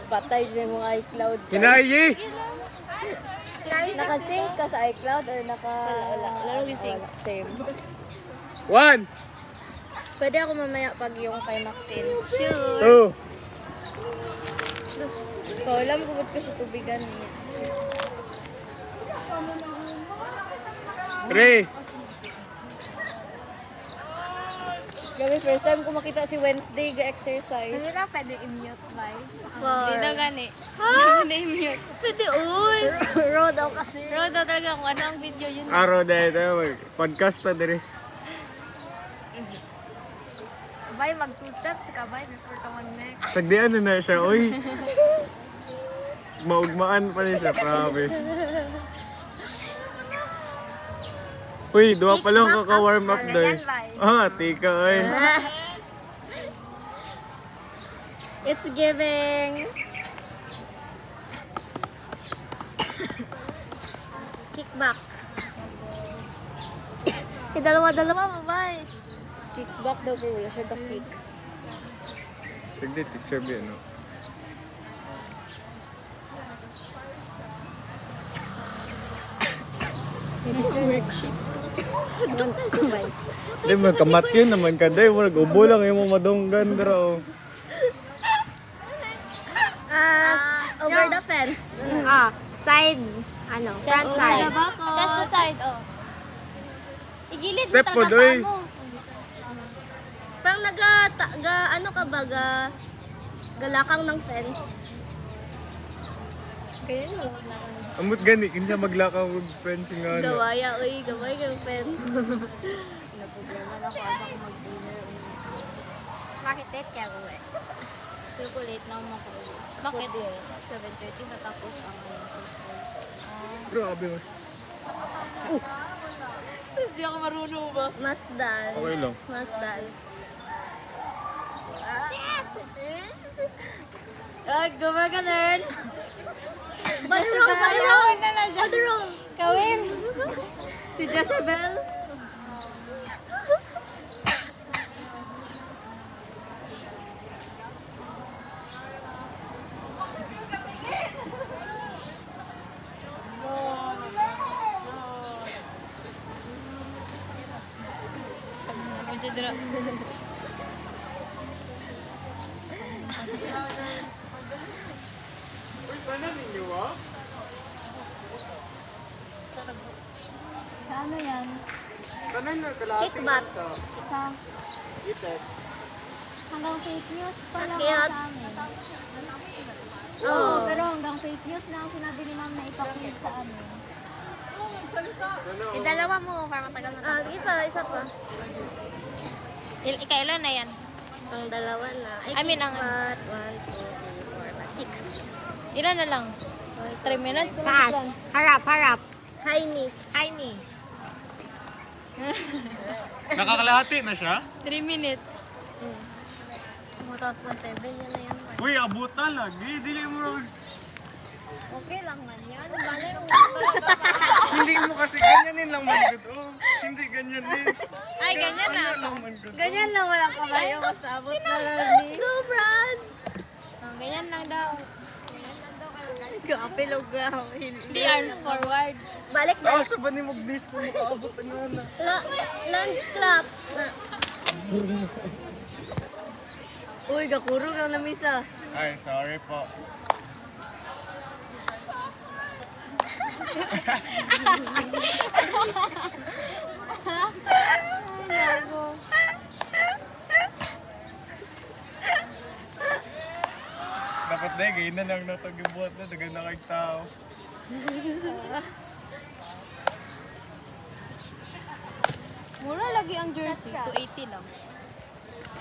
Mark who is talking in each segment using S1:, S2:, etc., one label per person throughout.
S1: Patay din yung iCloud.
S2: Hinayi!
S1: Naka-sync ka sa iCloud or naka... Wala. Lalo sync. Same.
S2: 1,
S1: Pwede ako mamaya pag yung kay Maxine. Sure.
S2: 2,
S1: Alam ko ba't ko sa tubigan niya.
S2: 3.
S1: Gabi, first time ko makita si Wednesday ga-exercise.
S3: Hindi na pwede i-mute, bye.
S1: Hindi
S3: Hindi na gani.
S1: Ha?
S3: Hindi i-mute.
S1: Pwede, uy! Raw daw kasi.
S3: Pero talaga kung ano ang video yun.
S2: Araw dahil tayo. Podcast na din.
S3: Bye, mag 2 steps ka, bye, before ka mag-next.
S2: Sagdian na siya, oy. Maugmaan pa niya siya, promise. Uy, duwa pa lang kaka-warm up
S3: Ano
S2: doy.
S3: yan, bye?
S2: Ah, tika, oy.
S1: It's giving. Kickback.
S3: Dalawa-dalawa, bye.
S1: Kickback daw po. Wala siya to kick.
S2: Sagdi, teacher ba no?
S1: Worksheet. Doon tayo sa bites.
S2: Di man, kamat yun naman ka, day. Ubo lang yung mga madunggan, bro.
S1: Over the fence.
S3: Side, front side.
S1: Just the side, oh.
S3: Igilid
S2: Step po, doy.
S1: Parang ano ka ba, galakang ng fence. Kaya mo.
S2: Amot gani, kinsa maglakaw with friends nga ano.
S1: Gawaya, uy. Gaway kang fence.
S3: Problema na ako abang mag-dinner. Bakit late kaya ko eh? Feel ko late na ako makulit. Bakit? 7:30 natapos ang
S2: Grabe mo.
S1: Hindi ako marunong ba? Masdal.
S2: Okay lang.
S1: Masdal. Ay, gumagalan. Badrong! Badrong! Badrong! Kawin! Si Jezebel.
S2: Uy, paano ninyo ah?
S3: Ano yan?
S2: Kanan na kalahati
S1: Kickback.
S2: sa
S3: Sa
S2: itet.
S3: hanggang fake news pa lang
S1: Akyat.
S3: sa amin.
S1: Oo.
S3: Pero hanggang fake news na ang sinabi ni ma'am na ipakilig sa amin.
S2: Ano?
S3: Dalawa mo para matagal na.
S1: Isa pa.
S3: Ikailan na yan?
S1: Ang dalawa na.
S3: I mean, ang-
S1: 1, 2, 3, 4, 6.
S3: Ilan na lang?
S1: 3 minutes.
S3: Pass. Harap.
S1: Hi, Nick.
S3: Hi, ni.
S2: Nakakalahati na siya?
S3: 3 minutes. 2007 yan na yan.
S2: Uy, abot na lagi. Dili mo lang.
S3: Okay lang man yan. Malay mo.
S2: Hindi mo kasi ganyanin lang man good. Oh, hindi ganyan din.
S3: Ay, ganyan na.
S2: Lang man good.
S1: Ganyan lang walang kabayo. Masabot na lang, Nick. Go, Brad!
S3: Ganyan lang daw.
S1: Kapilog ka.
S3: The arms forward.
S1: Balik
S2: Ah, sa ba ni Magnis ko makaabot na.
S1: Lunch clap. Uy, gakurog ang lamisa.
S2: Ay, sorry po. Dapat na, ganyan na lang natagibuhat na, dagan na kay tao.
S3: Mura lagi ang jersey. 280 lang.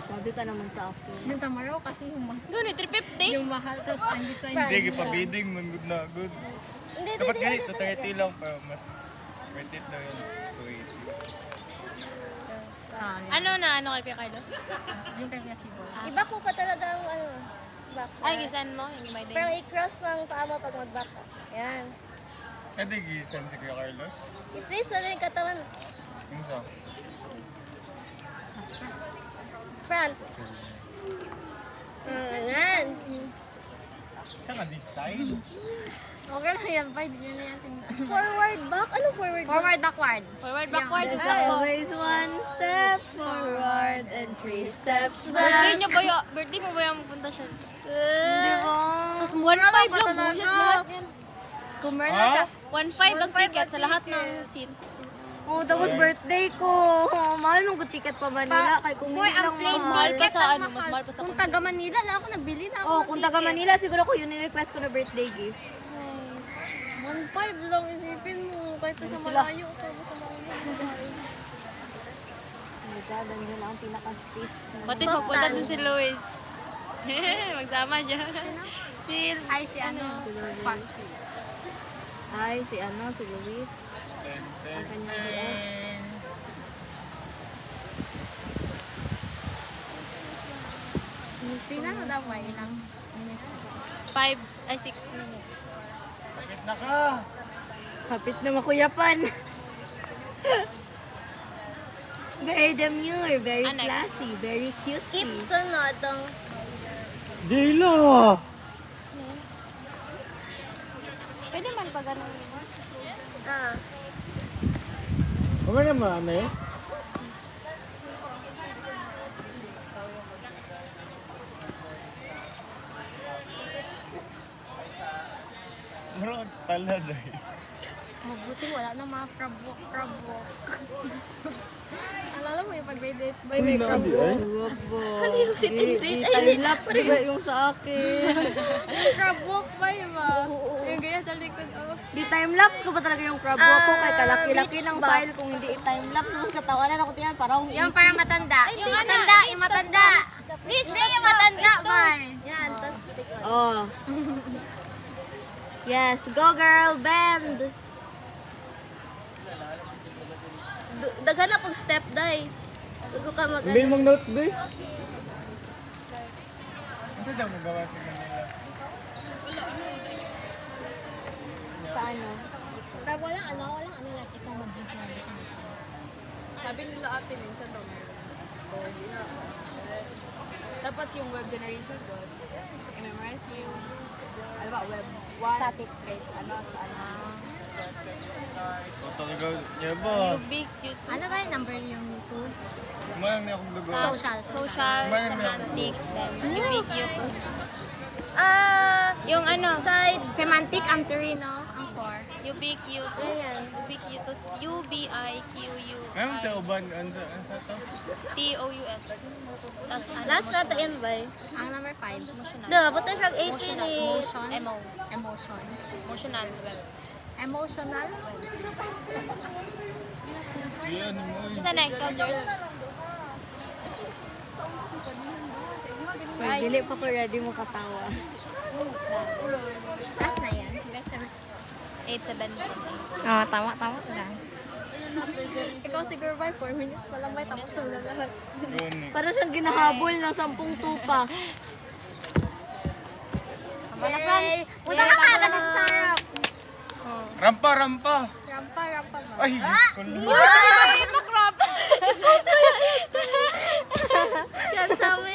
S1: Sabi ka naman sa akin.
S3: Yung tamaraw kasi yung mahal. Doon, 350? Yung mahal, tapos ang design.
S2: Hindi, kipabiding, man good na good.
S1: Hindi,
S2: Dapat ganito, 30 lang, pero mas worth it daw yun. 280.
S3: Ano na, ano kay Pia Carlos? Yung kay Pia Keyboard.
S1: Iba ko pa talaga ang ano, back.
S3: Ay, gisan mo, yung may
S1: Pero
S3: day.
S1: i-cross mo ang paa mo pag mag-back ka. Yan.
S2: Hindi, gisan si Kuya Carlos.
S1: I-twist na rin yung katawan.
S2: Yung sa?
S1: Front. Yan.
S2: Siya nga decide.
S3: Okay lang yan, pa. Hindi nyo na yan tingnan.
S1: Forward, back? Ano forward, back?
S3: Forward, backward. Forward, backward.
S1: There's always one step forward and 3 steps
S3: Birthday
S1: back.
S3: niyo ba yun? Birthday mo ba yung magpunta siya?
S1: Di ba?
S3: Tapos 1.5 lang bullshit lahat yan.
S1: Kumarna
S2: Ha?
S1: ka.
S3: 1.5 ang ticket sa lahat ng seat.
S1: Oh, tapos birthday ko. Mahal nung ticket pa Manila. Kay kung hindi lang
S3: Mas mahal pa sa ano, mas mahal pa sa
S1: Kung taga Manila na ako, nabili na ako. Oh, kung taga Manila, siguro ko yun request ko na birthday gift.
S3: 1.5 lang isipin mo. Kahit sa malayo ka, sa malayo.
S1: Nagdadan yun ang pinaka-stiff.
S3: Pati pagpunta din si Luis. Magsama siya. Ay, si ano?
S1: Ay, si ano, si Luis. Ang kanyang buo.
S3: Tingnan mo daw ba ilang minutes? 5 ay 6 minutes.
S2: Bakit na ka?
S1: Kapit na makuyapan. Very demure, very
S3: Next.
S1: classy, very cutesy.
S3: Keep sunod.
S2: Jayla!
S3: Pwede man pa ganun.
S1: Ah.
S2: Huwag naman eh. Bro, talad eh.
S3: Mabuti wala na mga crab-walk. Alala mo yung pag-date by may crab-walk?
S1: Ano yung sit and reach? Ay, time-lapse ba yung sa akin?
S3: Crab-walk ba yun ba? Yung ganyan sa likod. Oh.
S1: Di time-lapse ko ba talaga yung crab walk ko? Kay kalaki-laki ng file kung hindi i-time-lapse. Mas katawanan ako tiyan. Parang
S3: Yung parang matanda. Yung matanda, yung matanda. Reach na yung matanda, man.
S1: Yan, tas tikot. Oh. Yes, go girl, bend. Daghan na pag step, day. Bago ka mag-
S2: Hindi mong notes, day. Ano daw magawa sa Manila?
S1: Sa ano?
S3: Pero walang ano lang, ikaw mag-give na. Sabi nila ate, minsan daw meron. Tapos yung web generation ko, i-memorize mo yung, ano ba, web 1. Static trace, ano.
S2: O talaga, niya ba?
S3: Ubiquitous. Ano ba yung number yung 2?
S2: Mayroon niya akong dugo.
S3: Social,
S2: Mayroon niya.
S3: semantic, then ubiquitous.
S1: Yung ano? Side.
S3: Semantic, ang 3, no? Ang 4. Ubiquitous. Ubiquitous. U-B-I-Q-U.
S2: Mayroon sa uban, ano sa to?
S3: T-O-U-S. Tapos ano?
S1: Last na to end by.
S3: Ang number 5, emotional.
S1: Dapat na siyang 18
S3: Emotional.
S1: eh.
S3: Emotion. Emotion. Emotional. Emotional?
S2: Yan mo.
S3: Sa next, Dodgers.
S1: Pag dili pa ko ready mo katawa.
S3: Last na yan. 8-7. Tama lang. Ikaw siguro by 4 minutes pa lang may tapos na lahat.
S2: Yun.
S1: Para siyang ginahabol ng 10 tupa.
S3: Wala, Franz.
S1: Punta ka ka ng sarap.
S2: Rampa!
S3: Rampa ba?
S2: Ay, Diyos ko lang.
S1: Yan sa amin.